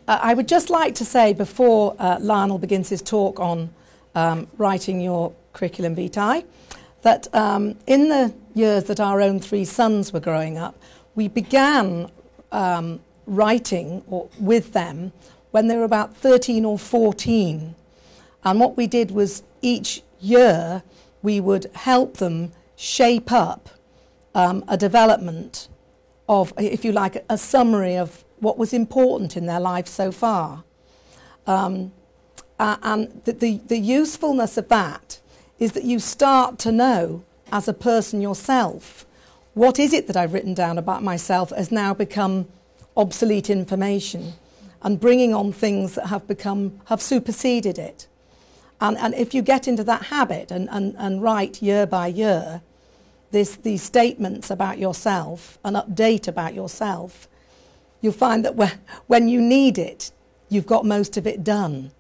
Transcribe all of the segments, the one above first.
I would just like to say before Lionel begins his talk on writing your curriculum vitae, that in the years that our own three sons were growing up, we began writing with them when they were about 13 or 14. And what we did was each year we would help them shape up a development of, if you like, a summary of what was important in their life so far. And the usefulness of that is that you start to know as a person yourself, what is it that I've written down about myself has now become obsolete information, and bringing on things that have superseded it. And if you get into that habit and write year by year these statements about yourself, an update about yourself, you'll find that when you need it, you've got most of it done.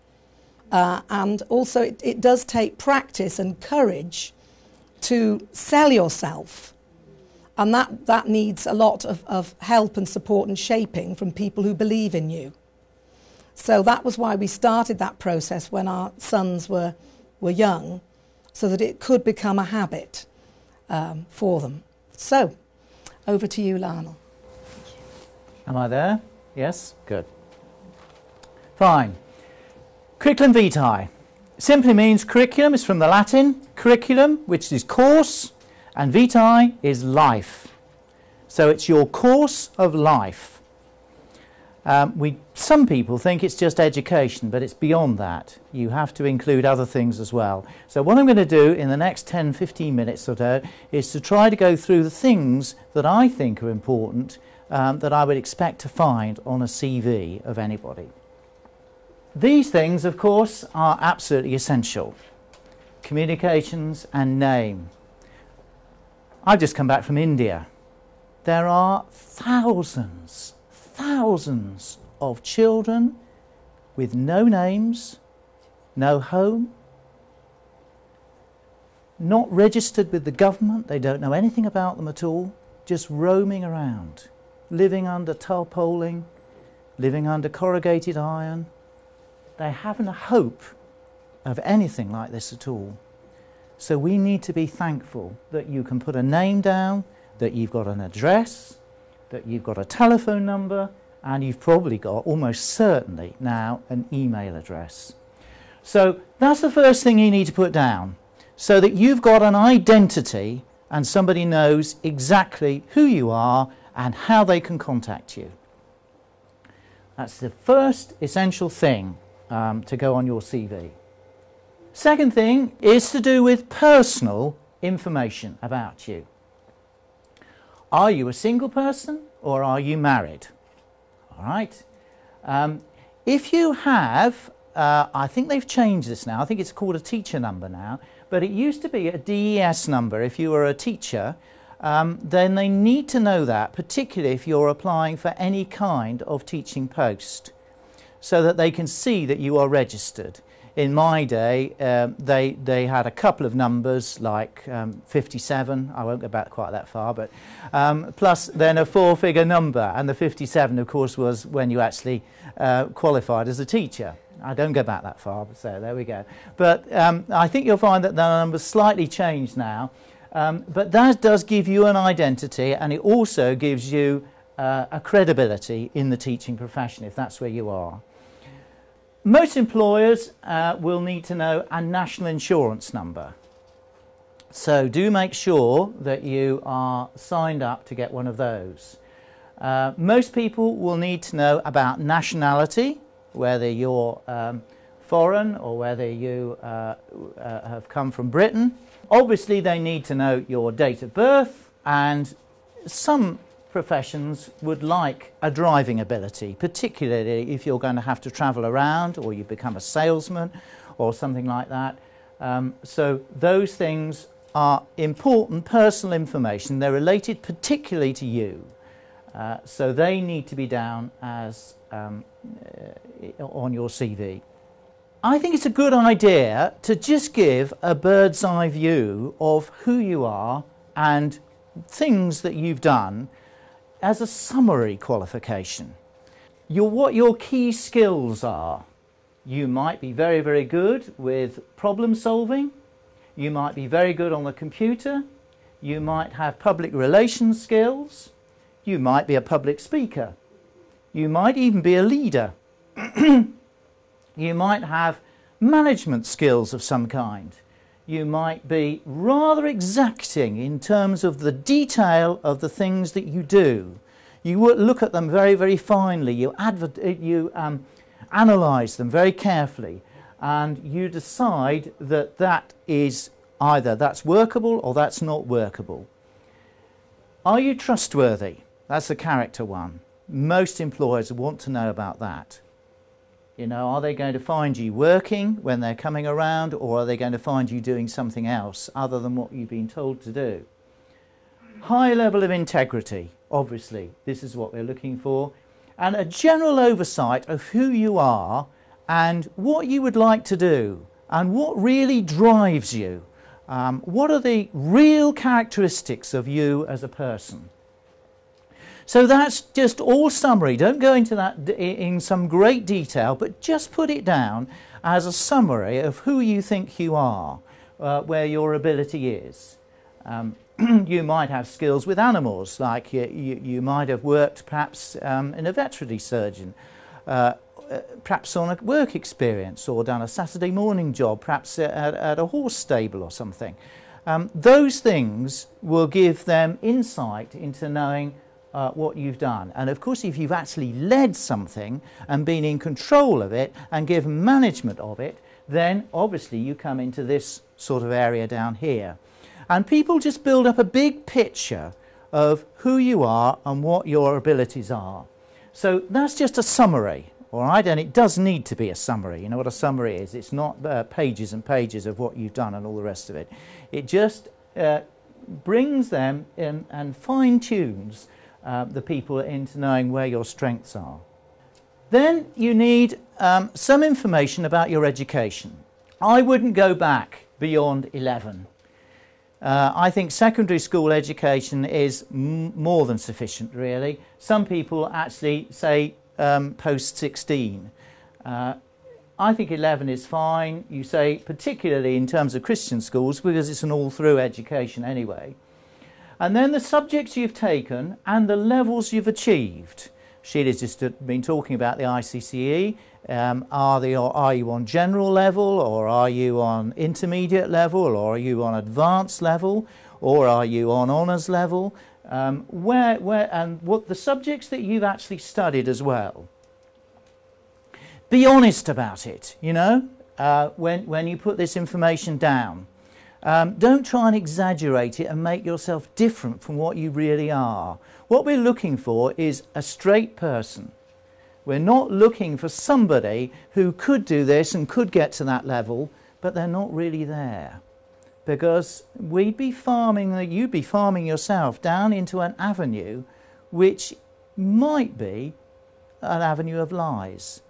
And also it does take practice and courage to sell yourself. And that needs a lot of help and support and shaping from people who believe in you. So that was why we started that process when our sons were young, so that it could become a habit for them. So, over to you, Lionel. Am I there? Yes? Good. Fine. Curriculum vitae. Simply means curriculum is from the Latin curriculum, which is course, and vitae is life. So it's your course of life. Some people think it's just education, but it's beyond that. You have to include other things as well. So what I'm going to do in the next 10-15 minutes or so is to try to go through the things that I think are important that I would expect to find on a CV of anybody. These things, of course, are absolutely essential. Communications and name. I've just come back from India. There are thousands of children with no names, no home, not registered with the government. They don't know anything about them at all, just roaming around, living under tarpaulin, living under corrugated iron. They haven't a hope of anything like this at all. So we need to be thankful that you can put a name down, that you've got an address, that you've got a telephone number, and you've probably got, almost certainly now, an email address. So that's the first thing you need to put down, so that you've got an identity and somebody knows exactly who you are and how they can contact you. That's the first essential thing to go on your CV. Second thing is to do with personal information about you. Are you a single person or are you married? All right. If you have, I think they've changed this now. I think it's called a teacher number now. But it used to be a DES number if you were a teacher. Then they need to know that, particularly if you're applying for any kind of teaching post, so that they can see that you are registered. In my day, they had a couple of numbers, like 57, I won't go back quite that far, but plus then a four-figure number, and the 57, of course, was when you actually qualified as a teacher. I don't go back that far, so there we go. But I think you'll find that the number's slightly changed now, but that does give you an identity, and it also gives you a credibility in the teaching profession, if that's where you are. Most employers will need to know a national insurance number. So do make sure that you are signed up to get one of those. Most people will need to know about nationality, whether you're foreign or whether you have come from Britain. Obviously they need to know your date of birth, and some professions would like a driving ability, particularly if you're going to have to travel around or you become a salesman or something like that. So those things are important personal information. They're related particularly to you. So they need to be down as on your CV. I think it's a good idea to just give a bird's eye view of who you are and things that you've done as a summary qualification. what your key skills are. You might be very, very good with problem solving. You might be very good on the computer. You might have public relations skills. You might be a public speaker. You might even be a leader. You might have management skills of some kind. You might be rather exacting in terms of the detail of the things that you do. You would look at them very, very finely. You analyse them very carefully, and you decide that that is either that's workable or that's not workable. Are you trustworthy? That's the character one. Most employers want to know about that. You know, are they going to find you working when they're coming around, or are they going to find you doing something else other than what you've been told to do? High level of integrity, obviously, this is what we're looking for. And a general oversight of who you are and what you would like to do and what really drives you. What are the real characteristics of you as a person? So that's just all summary. Don't go into that in some great detail, but just put it down as a summary of who you think you are, where your ability is. You might have skills with animals, like you might have worked perhaps in a veterinary surgeon, perhaps on a work experience, or done a Saturday morning job, perhaps at a horse stable or something. Those things will give them insight into knowing what you've done. And of course, if you've actually led something and been in control of it and given management of it, then obviously you come into this sort of area down here. And people just build up a big picture of who you are and what your abilities are. So that's just a summary, all right? And it does need to be a summary. You know what a summary is? It's not pages and pages of what you've done and all the rest of it. It just brings them in and fine-tunes the people into knowing where your strengths are. Then you need some information about your education. I wouldn't go back beyond 11. I think secondary school education is more than sufficient, really. Some people actually say post 16. I think 11 is fine. You say particularly in terms of Christian schools, because it's an all-through education anyway. And then the subjects you've taken and the levels you've achieved. Sheila's just been talking about the ICCE. Are you on general level, or are you on intermediate level, or are you on advanced level, or are you on honours level? And what the subjects that you've actually studied as well. Be honest about it, you know, when you put this information down. Don't try and exaggerate it and make yourself different from what you really are. What we're looking for is a straight person. We're not looking for somebody who could do this and could get to that level, but they're not really there. Because you'd be farming yourself down into an avenue which might be an avenue of lies.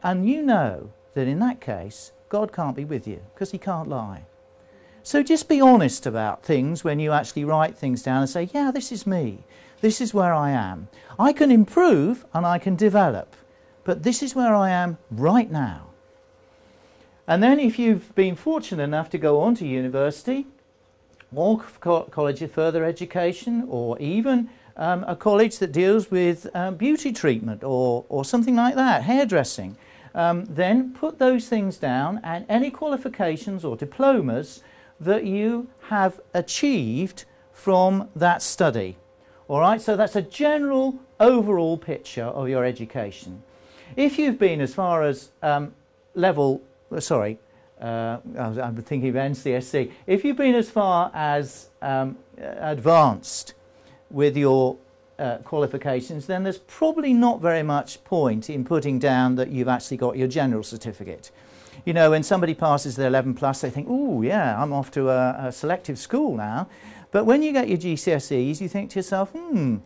And you know that in that case, God can't be with you, because he can't lie. So just be honest about things when you actually write things down and say, yeah, this is me. This is where I am. I can improve and I can develop, but this is where I am right now. And then if you've been fortunate enough to go on to university or college of further education, or even a college that deals with beauty treatment or something like that, hairdressing, then put those things down, and any qualifications or diplomas that you have achieved from that study. All right, so that's a general overall picture of your education. If you've been as far as I'm thinking of NCSC. If you've been as far as advanced with your qualifications, then there's probably not very much point in putting down that you've actually got your general certificate. You know, when somebody passes their 11 plus, they think, oh yeah, I'm off to a selective school now. But when you get your GCSEs, you think to yourself, I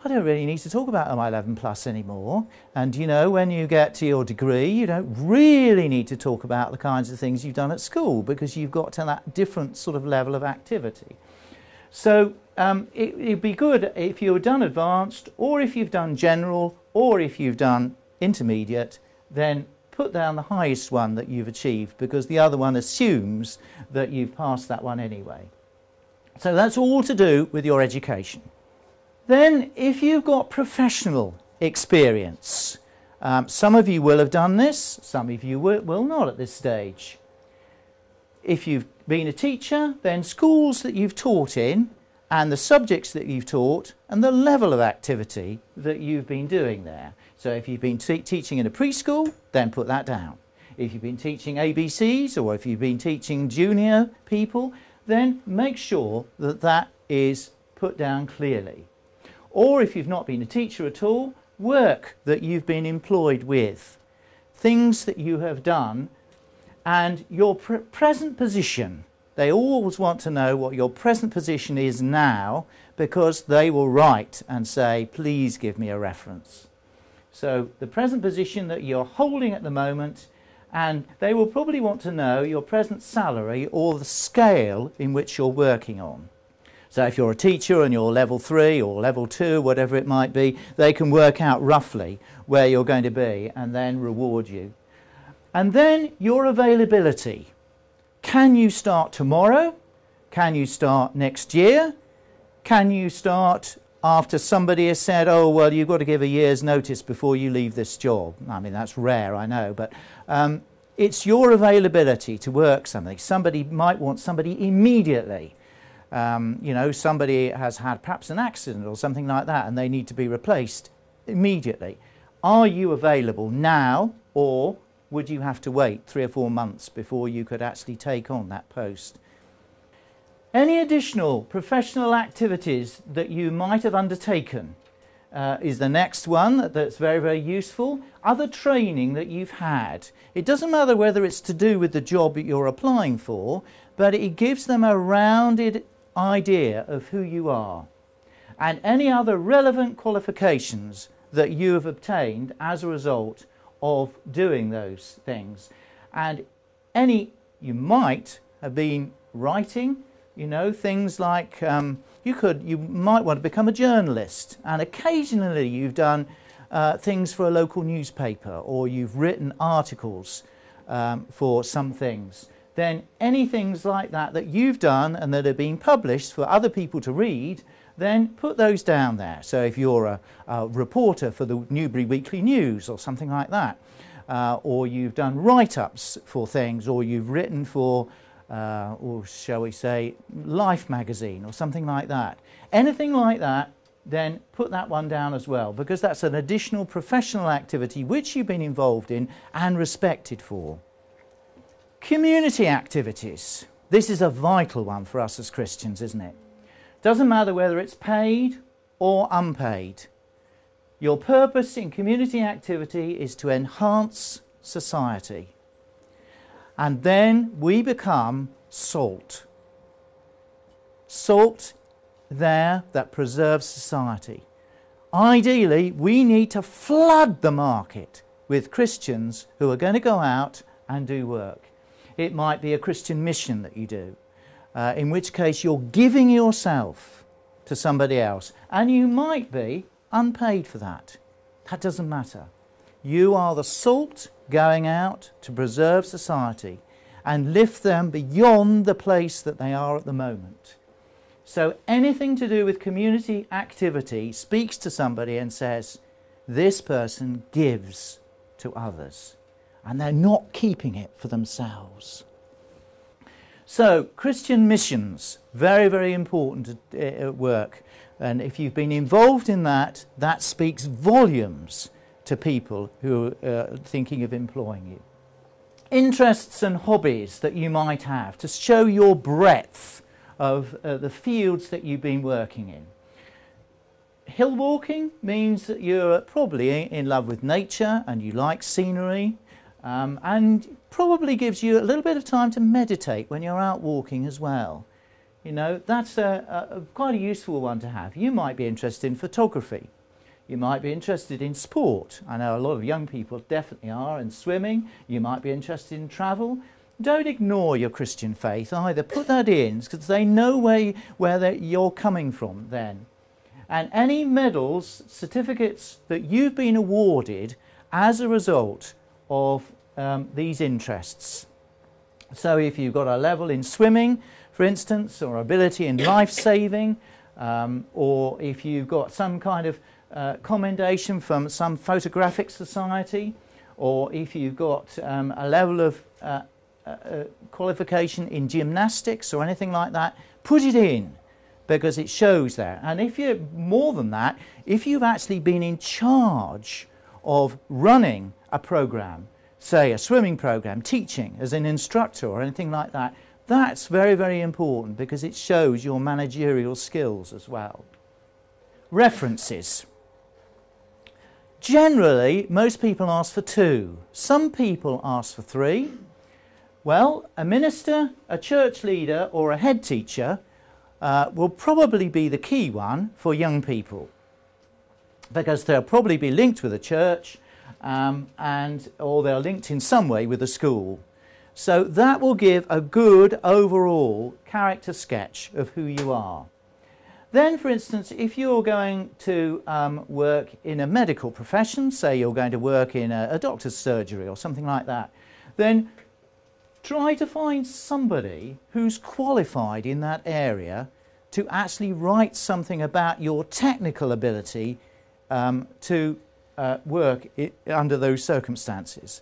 don't really need to talk about my 11 plus anymore. And you know, when you get to your degree, you don't really need to talk about the kinds of things you've done at school, because you've got to that different sort of level of activity. So it'd be good if you've done advanced, or if you've done general, or if you've done intermediate, then put down the highest one that you've achieved, because the other one assumes that you've passed that one anyway. So that's all to do with your education. Then if you've got professional experience, some of you will have done this, some of you will not at this stage. If you've been a teacher, then schools that you've taught in and the subjects that you've taught and the level of activity that you've been doing there. So if you've been teaching in a preschool, then put that down. If you've been teaching ABCs, or if you've been teaching junior people, then make sure that that is put down clearly. Or if you've not been a teacher at all, work that you've been employed with, things that you have done, and your present position. They always want to know what your present position is now, because they will write and say, please give me a reference. So the present position that you're holding at the moment, and they will probably want to know your present salary or the scale in which you're working on. So if you're a teacher and you're level 3 or level 2, whatever it might be, they can work out roughly where you're going to be and then reward you. And then your availability. Can you start tomorrow? Can you start next year? Can you start after somebody has said, oh, well, you've got to give a year's notice before you leave this job? I mean, that's rare, I know, but it's your availability to work something. Somebody might want somebody immediately. You know, somebody has had perhaps an accident or something like that and they need to be replaced immediately. Are you available now, or would you have to wait 3 or 4 months before you could actually take on that post? Any additional professional activities that you might have undertaken is the next one that's very, very useful. Other training that you've had. It doesn't matter whether it's to do with the job that you're applying for, but it gives them a rounded idea of who you are. And any other relevant qualifications that you have obtained as a result of doing those things. And you might have been writing, you know, things like you might want to become a journalist, and occasionally you've done things for a local newspaper, or you've written articles for some things. Then any things like that that you've done and that have been published for other people to read, then put those down there. So if you're a reporter for the Newbury Weekly News or something like that, or you've done write-ups for things, or you've written for, or shall we say, Life magazine or something like that. Anything like that, then put that one down as well, because that's an additional professional activity which you've been involved in and respected for. Community activities. This is a vital one for us as Christians, isn't it? Doesn't matter whether it's paid or unpaid. Your purpose in community activity is to enhance society. And then we become salt. Salt there that preserves society. Ideally, we need to flood the market with Christians who are going to go out and do work. It might be a Christian mission that you do, in which case you're giving yourself to somebody else, and you might be unpaid for that. That doesn't matter. You are the salt going out to preserve society and lift them beyond the place that they are at the moment. So anything to do with community activity speaks to somebody and says, this person gives to others, and they're not keeping it for themselves. So Christian missions, very, very important work. And if you've been involved in that, that speaks volumes to people who are thinking of employing you. Interests and hobbies that you might have to show your breadth of the fields that you've been working in. Hill walking means that you're probably in love with nature and you like scenery, and probably gives you a little bit of time to meditate when you're out walking as well. You know, that's quite a useful one to have. You might be interested in photography. You might be interested in sport. I know a lot of young people definitely are, in swimming. You might be interested in travel. Don't ignore your Christian faith either. Put that in, because they know where you're coming from then. and any medals, certificates that you've been awarded as a result of these interests. So if you've got a level in swimming, for instance, or ability in life-saving, or if you've got some kind of commendation from some photographic society, or if you've got a level of qualification in gymnastics or anything like that, put it in, because it shows that. And if you're more than that, if you've actually been in charge of running a program, say a swimming program, teaching as an instructor or anything like that, that's very, very important, because it shows your managerial skills as well. References. Generally, most people ask for 2. Some people ask for 3. Well, a minister, a church leader or a head teacher will probably be the key one for young people, because they'll probably be linked with a church or they're linked in some way with a school. So that will give a good overall character sketch of who you are. Then, for instance, if you're going to work in a medical profession, say you're going to work in a doctor's surgery or something like that, then try to find somebody who's qualified in that area to actually write something about your technical ability to work under those circumstances.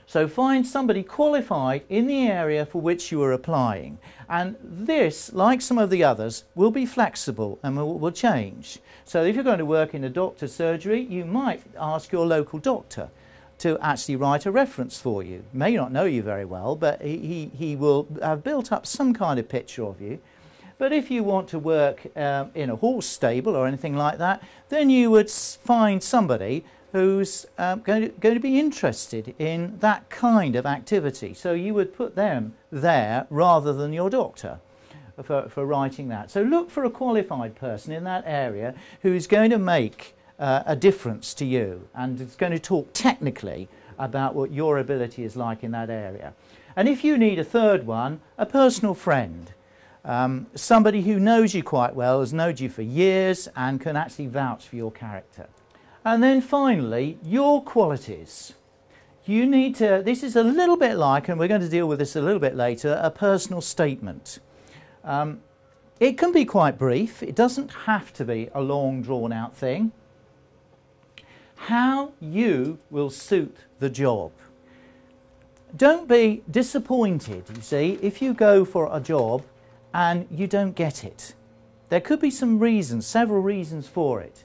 So find somebody qualified in the area for which you are applying. And this, like some of the others, will be flexible and will change. So if you're going to work in a doctor's surgery, you might ask your local doctor to actually write a reference for you. May not know you very well, but he will have built up some kind of picture of you. But if you want to work in a horse stable or anything like that, then you would find somebody who's going to be interested in that kind of activity. So you would put them there rather than your doctor for writing that. So look for a qualified person in that area who is going to make a difference to you, and it's going to talk technically about what your ability is like in that area. And if you need a third one, a personal friend. Somebody who knows you quite well, has known you for years and can actually vouch for your character. And then finally, your qualities. You need to, this is a little bit like, and we're going to deal with this a little bit later, a personal statement. It can be quite brief. It doesn't have to be a long drawn out thing. How you will suit the job. Don't be disappointed, you see, if you go for a job and you don't get it. There could be some reasons, several reasons for it.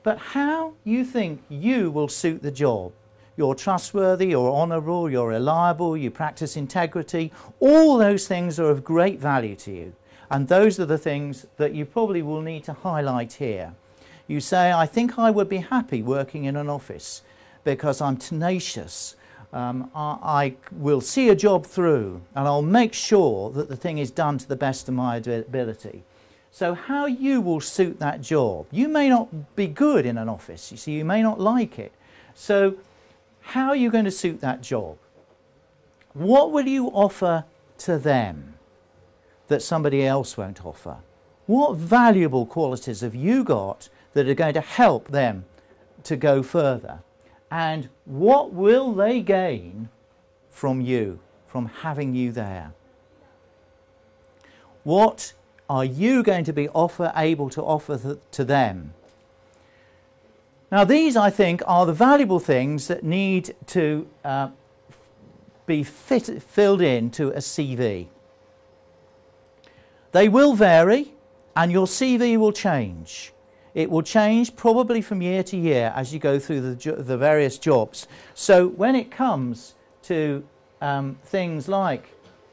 But how you think you will suit the job. You're trustworthy, you're honourable, you're reliable, you practice integrity. All those things are of great value to you. And those are the things that you probably will need to highlight here. You say, I think I would be happy working in an office because I'm tenacious. I will see a job through and I'll make sure that the thing is done to the best of my ability. So how you will suit that job. You may not be good in an office, you see, you may not like it. So how are you going to suit that job? What will you offer to them that somebody else won't offer? What valuable qualities have you got that are going to help them to go further? And what will they gain from you, from having you there? What are you going to be able to offer to them? Now these, I think, are the valuable things that need to be filled into a CV. They will vary and your CV will change. It will change probably from year to year as you go through the various jobs. So when it comes to things like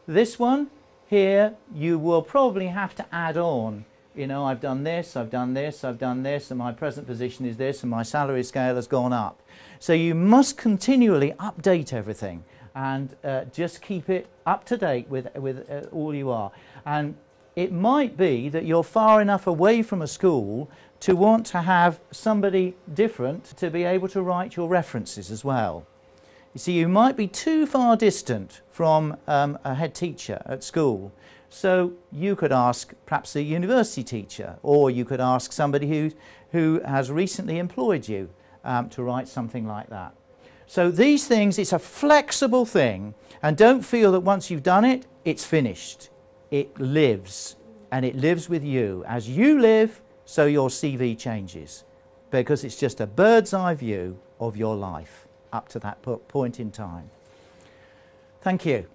this one here, you will probably have to add on, you know, I've done this, I've done this, I've done this, and my present position is this, and my salary scale has gone up. So you must continually update everything and just keep it up to date with all you are. And it might be that you're far enough away from a school to want to have somebody different to be able to write your references as well. You see, you might be too far distant from a head teacher at school So you could ask perhaps a university teacher, or you could ask somebody who has recently employed you to write something like that. So these things, it's a flexible thing, and don't feel that once you've done it, it's finished. It lives, and it lives with you. As you live, so your CV changes, because it's just a bird's eye view of your life up to that point in time. Thank you.